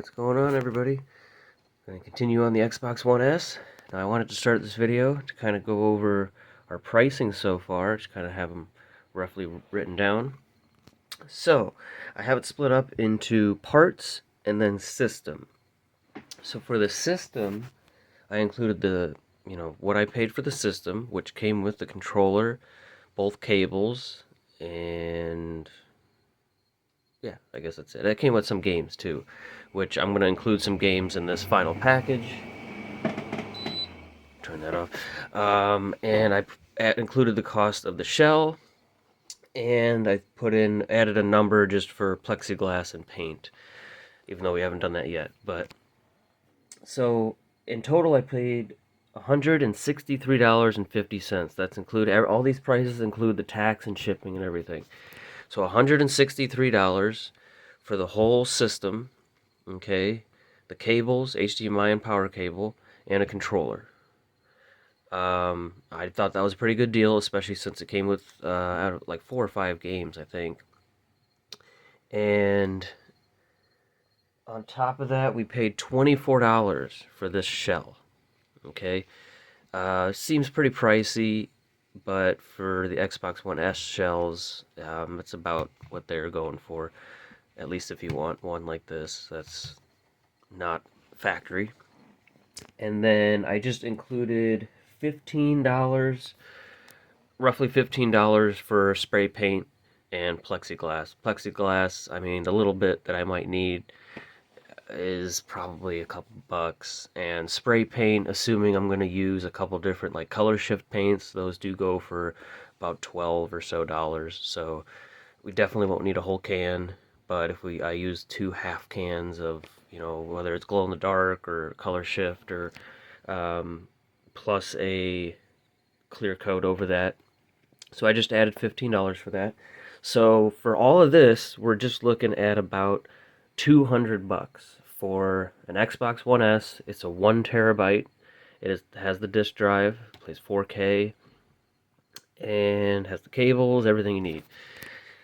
What's going on, everybody? Going to continue on the Xbox One S. Now, I wanted to start this video to kind of go over our pricing so far, just kind of have them roughly written down. So, I have it split up into parts and then system. So for the system, I included what I paid for the system, which came with the controller, both cables, and yeah, I guess that's it. It came with some games too, which I'm going to include some games in this final package. Turn that off. And I included the cost of the shell, and I added a number just for plexiglass and paint, even though we haven't done that yet. But so in total, I paid $163.50. That's include all these prices include the tax and shipping and everything. So $163 for the whole system, okay? The cables, HDMI and power cable, and a controller. I thought that was a pretty good deal, especially since it came with like 4 or 5 games, I think. And on top of that, we paid $24 for this shell, okay? Seems pretty pricey, but for the Xbox One S shells, it's about what they're going for. At least if you want one like this, that's not factory. And then I just included $15, roughly $15 for spray paint and plexiglass. Plexiglass, I mean, the little bit that I might need is probably a couple bucks, and spray paint, assuming I'm going to use a couple different like color shift paints, those do go for about 12 or so dollars. So we definitely won't need a whole can, but if I use 2 half cans of, whether it's glow in the dark or color shift or plus a clear coat over that. So I just added $15 for that. So for all of this, we're just looking at about 200 bucks for an Xbox One S. It's a 1 terabyte. Has the disk drive, plays 4K, and has the cables, everything you need.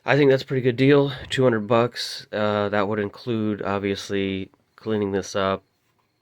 I think that's a pretty good deal. 200 bucks. That would include obviously cleaning this up,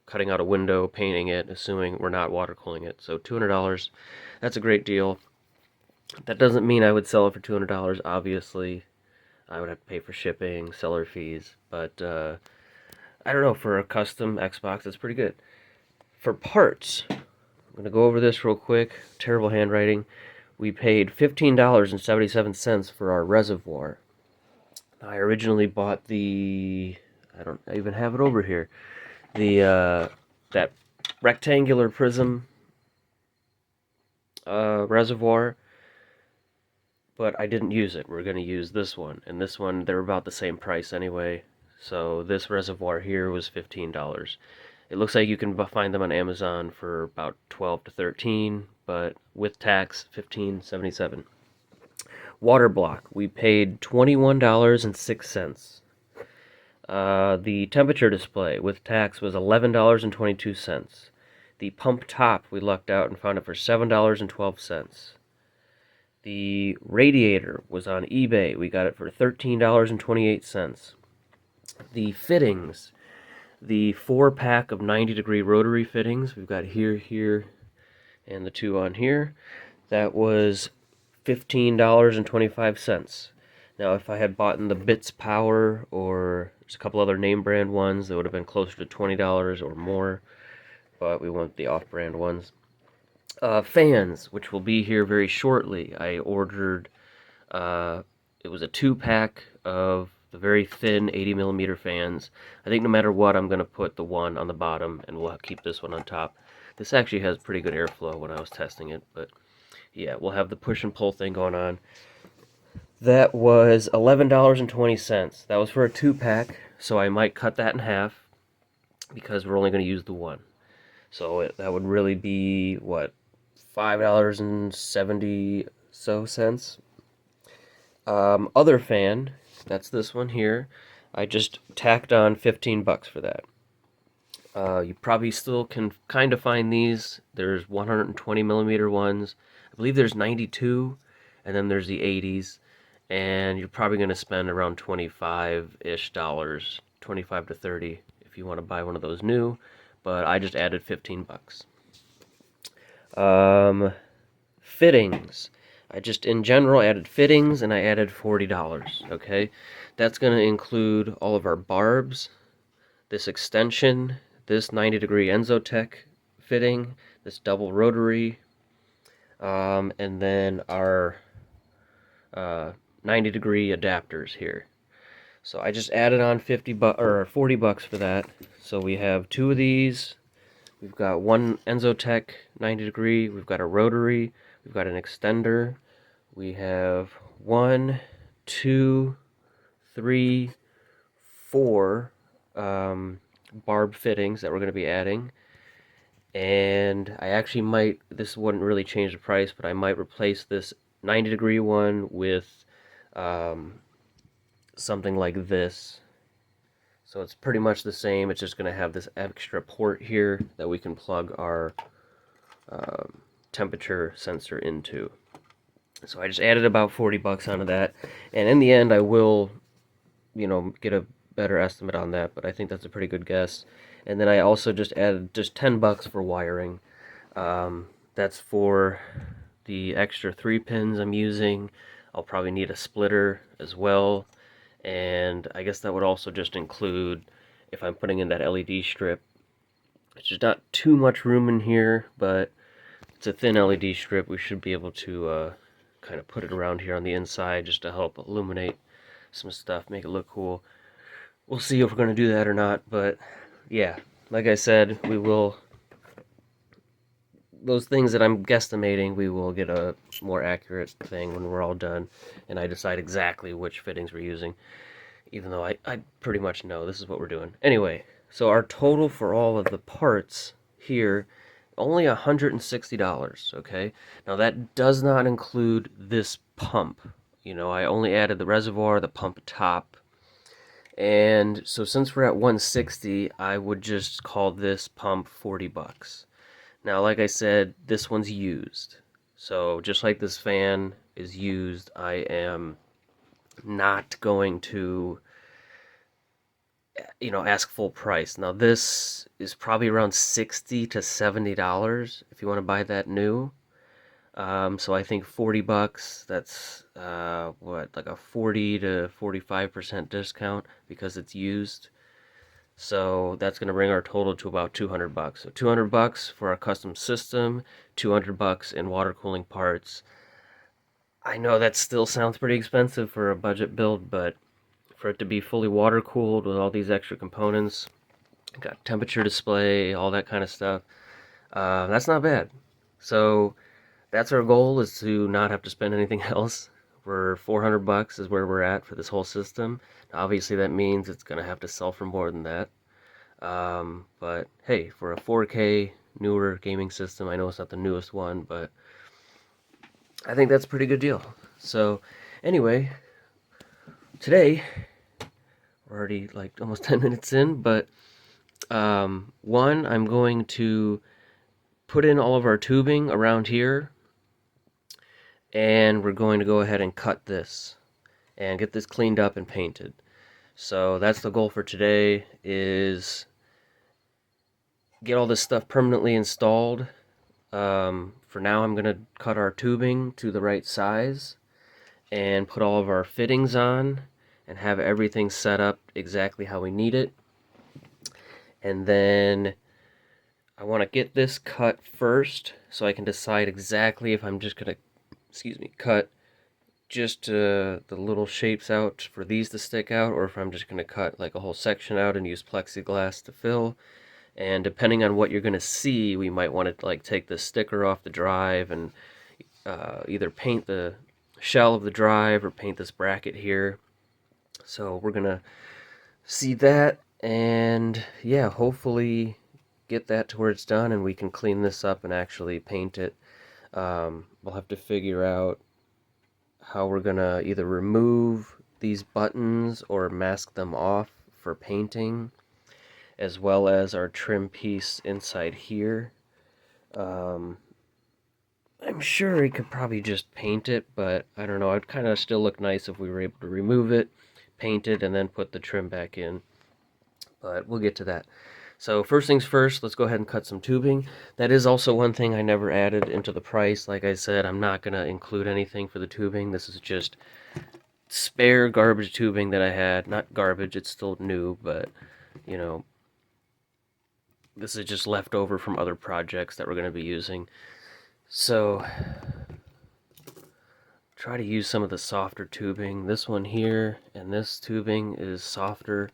cutting out a window, painting it, assuming we're not water cooling it. So $200. That's a great deal. That doesn't mean I would sell it for $200. Obviously, I would have to pay for shipping, seller fees, but I don't know, for a custom Xbox, it's pretty good. For parts, I'm going to go over this real quick. Terrible handwriting. We paid $15.77 for our reservoir. I originally bought I don't even have it over here, that rectangular prism reservoir, but I didn't use it. We're going to use this one, and this one, they're about the same price anyway. So this reservoir here was $15. It looks like you can find them on Amazon for about 12 to 13, but with tax, $15.77. Water block, we paid $21.06. The temperature display with tax was $11.22. The pump top, we lucked out and found it for $7.12. The radiator was on eBay. We got it for $13.28. The fittings, the 4-pack of 90-degree rotary fittings, we've got here, and the 2 on here. That was $15.25. Now, if I had bought in the Bits Power or there's a couple other name brand ones, that would have been closer to $20 or more, but we went the off-brand ones. Fans, which will be here very shortly. I ordered, it was a 2-pack of the very thin 80mm fans. I think no matter what, I'm going to put the one on the bottom, and we'll keep this one on top. This actually has pretty good airflow when I was testing it, but yeah, we'll have the push and pull thing going on. That was $11.20. That was for a 2-pack, so I might cut that in half because we're only going to use the one. So that would really be, what, $5.70 so cents. Other fan, that's this one here. I just tacked on 15 bucks for that. You probably still can kind of find these. There's 120mm ones. I believe there's 92, and then there's the 80s. And you're probably going to spend around $25-ish, 25 to 30, if you want to buy one of those new, but I just added 15 bucks. Fittings. I just in general added fittings and I added $40, okay? That's going to include all of our barbs, this extension, this 90-degree Enzotech fitting, this double rotary, and then our 90-degree adapters here. So I just added on 40 bucks for that. So we have two of these. We've got one Enzotech 90-degree. We've got a rotary. We've got an extender. We have 1, 2, 3, 4 barb fittings that we're going to be adding. And I actually might, this wouldn't really change the price, but I might replace this 90-degree one with something like this. So it's pretty much the same. It's just going to have this extra port here that we can plug our temperature sensor into. So I just added about 40 bucks onto that. And in the end, I will, get a better estimate on that, but I think that's a pretty good guess. And then I also just added just 10 bucks for wiring. That's for the extra 3 pins I'm using. I'll probably need a splitter as well. And I guess that would also just include if I'm putting in that LED strip. It's just not too much room in here, but it's a thin LED strip. We should be able to kind of put it around here on the inside just to help illuminate some stuff, make it look cool. We'll see if we're going to do that or not, but yeah, like I said, we will, those things that I'm guesstimating, we will get a more accurate thing when we're all done, and I decide exactly which fittings we're using, even though I pretty much know this is what we're doing. Anyway, so our total for all of the parts here, only $160, okay? Now that does not include this pump. I only added the reservoir, the pump top, and so since we're at 160, I would just call this pump 40 bucks. Now, like I said, this one's used. So just like this fan is used, I am not going to, ask full price. Now, this is probably around $60 to $70 if you want to buy that new. So I think 40 bucks, that's like a 40 to 45% discount because it's used. So that's going to bring our total to about 200 bucks. So 200 bucks for our custom system, 200 bucks in water cooling parts. I know that still sounds pretty expensive for a budget build, but for it to be fully water cooled with all these extra components, got temperature display, all that kind of stuff, that's not bad. So that's our goal, is to not have to spend anything else. For 400 bucks is where we're at for this whole system. Now, obviously that means it's going to have to sell for more than that. But hey, for a 4K newer gaming system, I know it's not the newest one, but I think that's a pretty good deal. So anyway, today, we're already like almost 10 minutes in, but one, I'm going to put in all of our tubing around here, and we're going to go ahead and cut this and get this cleaned up and painted. So that's the goal for today, is get all this stuff permanently installed. For now, I'm going to cut our tubing to the right size and put all of our fittings on and have everything set up exactly how we need it. And then I want to get this cut first so I can decide exactly if I'm just going to cut just the little shapes out for these to stick out, or if I'm just going to cut like a whole section out and use plexiglass to fill. And depending on what you're going to see, we might want to like take the sticker off the drive and either paint the shell of the drive or paint this bracket here. So we're going to see that, and yeah, hopefully get that to where it's done and we can clean this up and actually paint it. We'll have to figure out how we're gonna either remove these buttons or mask them off for painting, as well as our trim piece inside here. I'm sure we could probably just paint it, but I don't know, it'd kind of still look nice if we were able to remove it, paint it, and then put the trim back in. but we'll get to that. So first things first, let's go ahead and cut some tubing. That is also one thing I never added into the price. Like I said, I'm not going to include anything for the tubing. This is just spare garbage tubing that I had. Not garbage, it's still new, but, you know, this is just leftover from other projects that we're going to be using. So, try to use some of the softer tubing. This one here and this tubing is softer.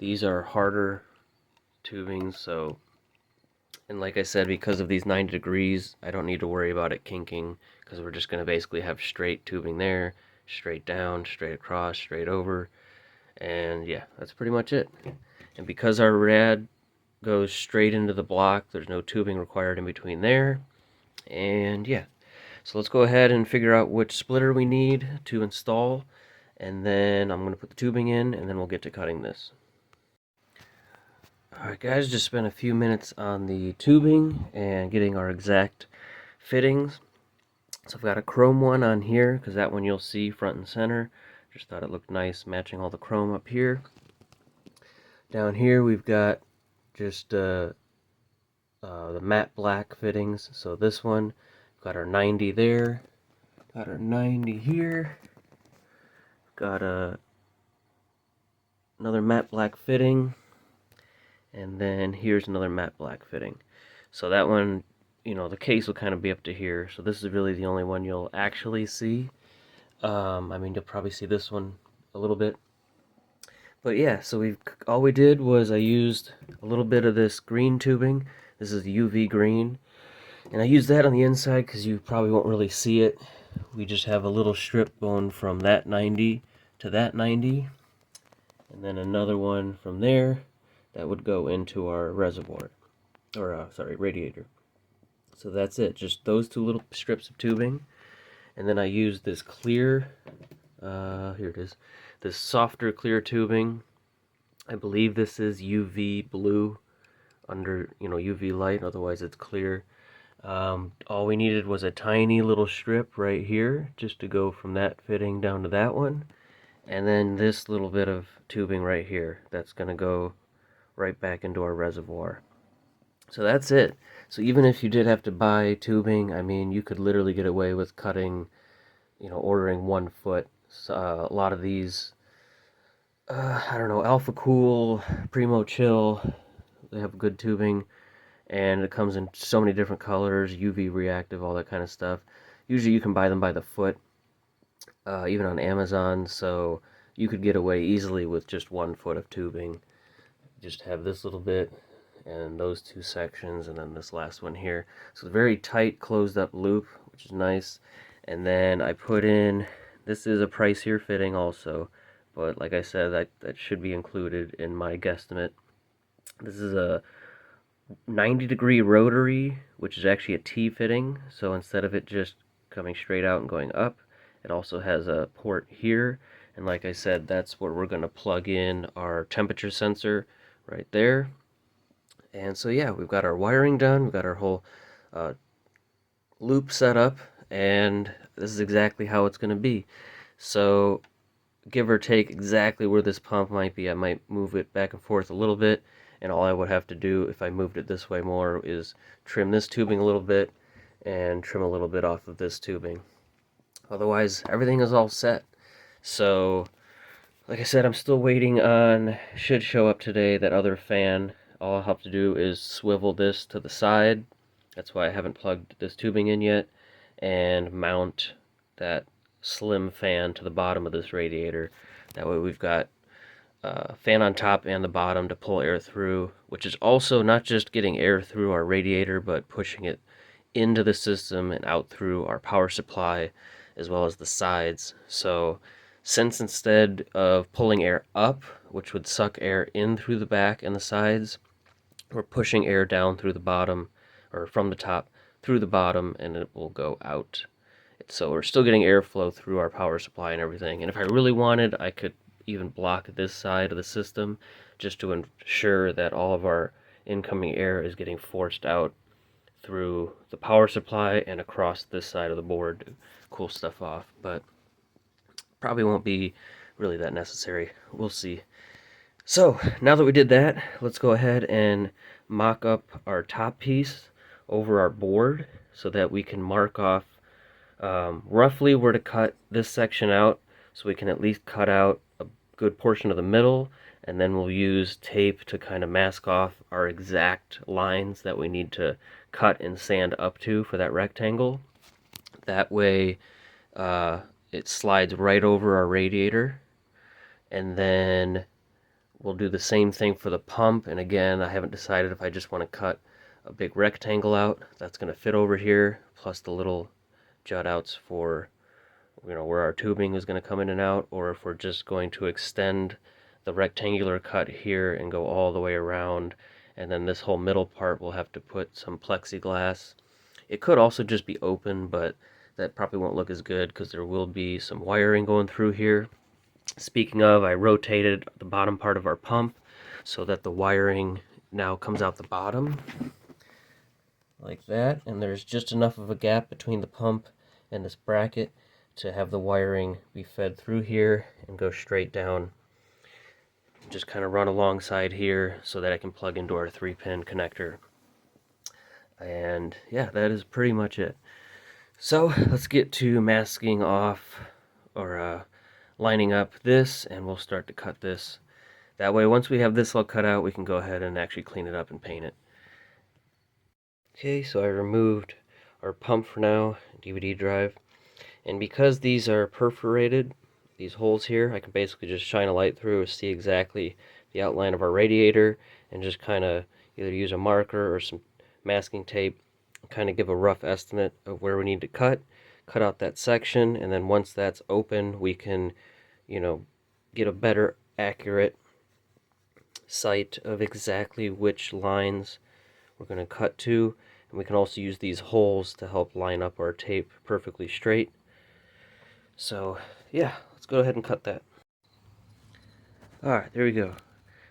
These are harder tubing, so, and like I said, because of these 90 degrees, I don't need to worry about it kinking, because we're just going to basically have straight tubing there, straight down, straight across, straight over, and yeah, that's pretty much it. And because our rad goes straight into the block, there's no tubing required in between there, and yeah. So let's go ahead and figure out which splitter we need to install, and then I'm going to put the tubing in, and then we'll get to cutting this. Alright guys, just spent a few minutes on the tubing and getting our exact fittings. So I've got a chrome one on here, because that one you'll see front and center. Just thought it looked nice matching all the chrome up here. Down here we've got just the matte black fittings. So this one, got our 90 there, got our 90 here, got another matte black fitting, and then here's another matte black fitting. So that one, you know, the case will kind of be up to here. So this is really the only one you'll actually see. I mean, you'll probably see this one a little bit. But yeah, so all we did was I used a little bit of this green tubing. This is UV green. And I used that on the inside because you probably won't really see it. We just have a little strip going from that 90 to that 90. And then another one from there that would go into our reservoir. Or, sorry, radiator. So that's it. Just those two little strips of tubing. And then I used this clear, here it is, this softer clear tubing. I believe this is UV blue under, UV light, otherwise it's clear. All we needed was a tiny little strip right here just to go from that fitting down to that one, and then this little bit of tubing right here that's going to go right back into our reservoir. So that's it. So even if you did have to buy tubing, I mean, you could literally get away with cutting, ordering 1 foot. So, a lot of these, I don't know, Alpha Cool, Primo Chill, they have good tubing. And it comes in so many different colors, UV reactive, all that kind of stuff. Usually you can buy them by the foot, even on Amazon, so you could get away easily with just 1 foot of tubing. Just have this little bit, and those two sections, and then this last one here. So it's a very tight, closed up loop, which is nice. And then I put in, this is a pricier fitting also, but like I said, that should be included in my guesstimate. This is a 90-degree rotary, which is actually a T-fitting, so instead of it just coming straight out and going up, it also has a port here, and like I said, that's where we're going to plug in our temperature sensor right there. And so yeah, we've got our wiring done, we've got our whole loop set up, and this is exactly how it's going to be. So give or take exactly where this pump might be, I might move it back and forth a little bit, and all I would have to do if I moved it this way more is trim this tubing a little bit and trim a little bit off of this tubing. Otherwise, everything is all set. So, like I said, I'm still waiting on, should show up today, that other fan. All I'll have to do is swivel this to the side. That's why I haven't plugged this tubing in yet. And mount that slim fan to the bottom of this radiator. That way we've got fan on top and the bottom to pull air through, which is also not just getting air through our radiator, but pushing it into the system and out through our power supply, as well as the sides. So since instead of pulling air up, which would suck air in through the back and the sides, we're pushing air down through the bottom, or from the top through the bottom, and it will go out. So we're still getting airflow through our power supply and everything. And if I really wanted, I could even block this side of the system just to ensure that all of our incoming air is getting forced out through the power supply and across this side of the board to cool stuff off. But probably won't be really that necessary. We'll see. So now that we did that, let's go ahead and mock up our top piece over our board so that we can mark off roughly where to cut this section out, so we can at least cut out a good portion of the middle, and then we'll use tape to kind of mask off our exact lines that we need to cut and sand up to for that rectangle. That way it slides right over our radiator, and then we'll do the same thing for the pump. And again, I haven't decided if I just want to cut a big rectangle out that's going to fit over here, plus the little jut outs for where our tubing is going to come in and out, or if we're just going to extend the rectangular cut here and go all the way around, and then this whole middle part we'll have to put some plexiglass. It could also just be open, but that probably won't look as good because there will be some wiring going through here. Speaking of, I rotated the bottom part of our pump so that the wiring now comes out the bottom like that, and there's just enough of a gap between the pump and this bracket to have the wiring be fed through here and go straight down. Just kind of run alongside here so that I can plug into our 3-pin connector. And yeah, that is pretty much it. So let's get to masking off, or lining up this, and we'll start to cut this. That way, once we have this all cut out, we can go ahead and actually clean it up and paint it. Okay, so I removed our pump for now, DVD drive, and because these are perforated, these holes here, I can basically just shine a light through and see exactly the outline of our radiator, and just kind of either use a marker or some masking tape, kind of give a rough estimate of where we need to cut out that section, and then once that's open, we can, get a better accurate sight of exactly which lines we're going to cut to. And we can also use these holes to help line up our tape perfectly straight. So yeah, let's go ahead and cut that. Alright, there we go.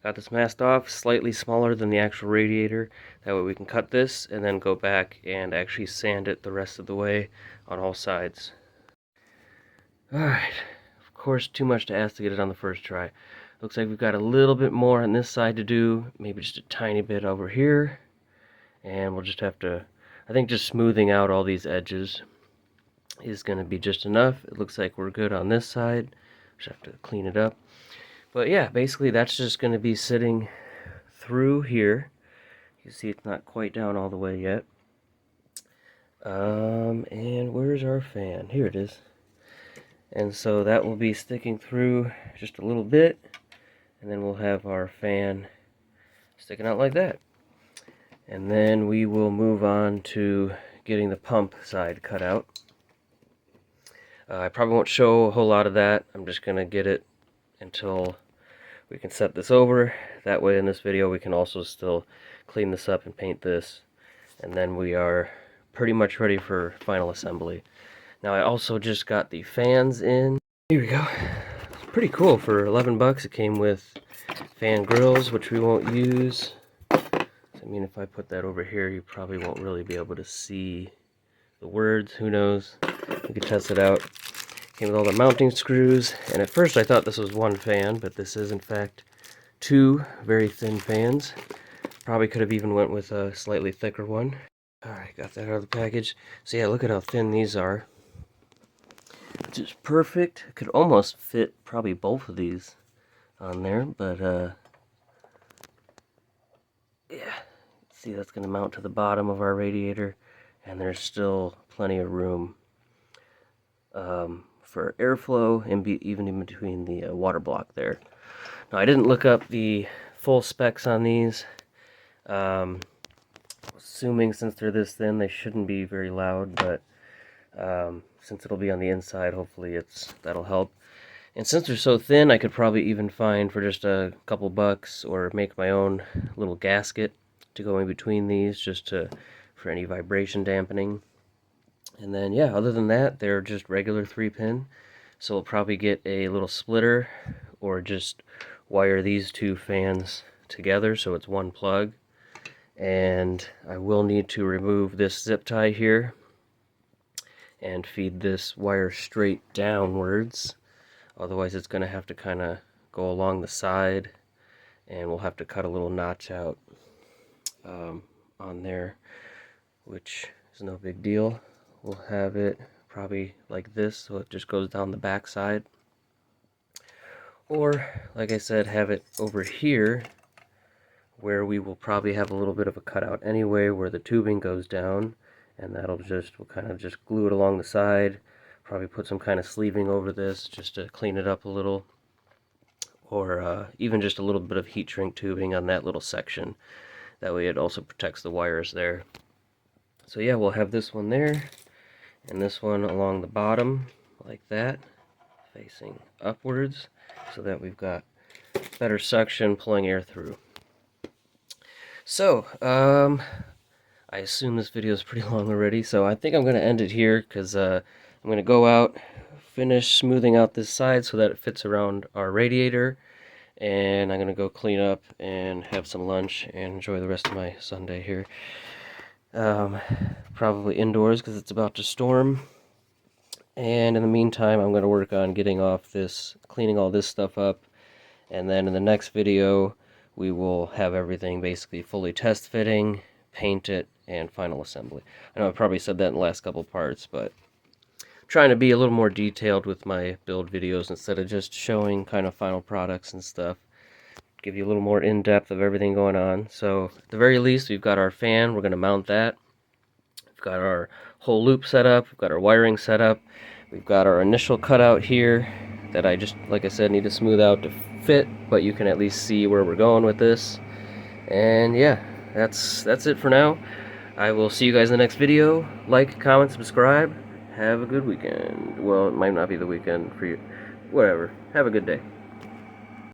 Got this masked off, slightly smaller than the actual radiator. That way we can cut this and then go back and actually sand it the rest of the way on all sides. Alright, of course too much to ask to get it on the first try. Looks like we've got a little bit more on this side to do, maybe just a tiny bit over here. And we'll just have to, I think just smoothing out all these edges is going to be just enough. It looks like we're good on this side. Just have to clean it up. But yeah, basically that's just going to be sitting through here. You see it's not quite down all the way yet. And where's our fan? Here it is. And so that will be sticking through just a little bit, and then we'll have our fan sticking out like that. And then we will move on to getting the pump side cut out. I probably won't show a whole lot of that. I'm just going to get it until we can set this over. That way in this video we can also still clean this up and paint this. And then we are pretty much ready for final assembly. Now I also just got the fans in. Here we go. It's pretty cool. For 11 bucks it came with fan grills, which we won't use. I mean, if I put that over here, you probably won't really be able to see the words. Who knows? We could test it out. Came with all the mounting screws, and at first I thought this was one fan, but this is in fact 2 very thin fans. Probably could have even went with a slightly thicker one. Alright, got that out of the package. So yeah, look at how thin these are. Which is perfect. Could almost fit probably both of these on there, but yeah. See, that's going to mount to the bottom of our radiator, and there's still plenty of room for airflow, and even in between the water block there. Now, I didn't look up the full specs on these. Assuming since they're this thin, they shouldn't be very loud, but since it'll be on the inside, hopefully that'll help. And since they're so thin, I could probably even find for just a couple bucks or make my own little gasket to go in between these, just for any vibration dampening. And then yeah, other than that, they're just regular 3-pin. So we'll probably get a little splitter or just wire these 2 fans together so it's one plug. And I will need to remove this zip tie here and feed this wire straight downwards. Otherwise it's going to have to kind of go along the side and we'll have to cut a little notch out on there, which is no big deal. We'll have it probably like this, so it just goes down the back side. Or, like I said, have it over here where we will probably have a little bit of a cutout anyway where the tubing goes down, and we'll kind of just glue it along the side, probably put some kind of sleeving over this just to clean it up a little, or even just a little bit of heat shrink tubing on that little section. That way it also protects the wires there. So yeah, we'll have this one there, and this one along the bottom, like that, facing upwards, so that we've got better suction pulling air through. So, I assume this video is pretty long already, so I think I'm going to end it here, because I'm going to go out, finish smoothing out this side so that it fits around our radiator, and I'm going to go clean up and have some lunch and enjoy the rest of my Sunday here. Probably indoors because it's about to storm. And in the meantime, I'm going to work on getting off this, cleaning all this stuff up, and then in the next video, we will have everything basically fully test fitting, paint it, and final assembly. I know I probably said that in the last couple parts, but I'm trying to be a little more detailed with my build videos instead of just showing kind of final products and stuff. Give you a little more in-depth of everything going on. So at the very least, we've got our fan. We're going to mount that. We've got our whole loop set up. We've got our wiring set up. We've got our initial cutout here that I just, like I said, need to smooth out to fit, but you can at least see where we're going with this. And yeah, that's it for now. I will see you guys in the next video. Like, comment, subscribe. Have a good weekend. Well, it might not be the weekend for you. Whatever. Have a good day.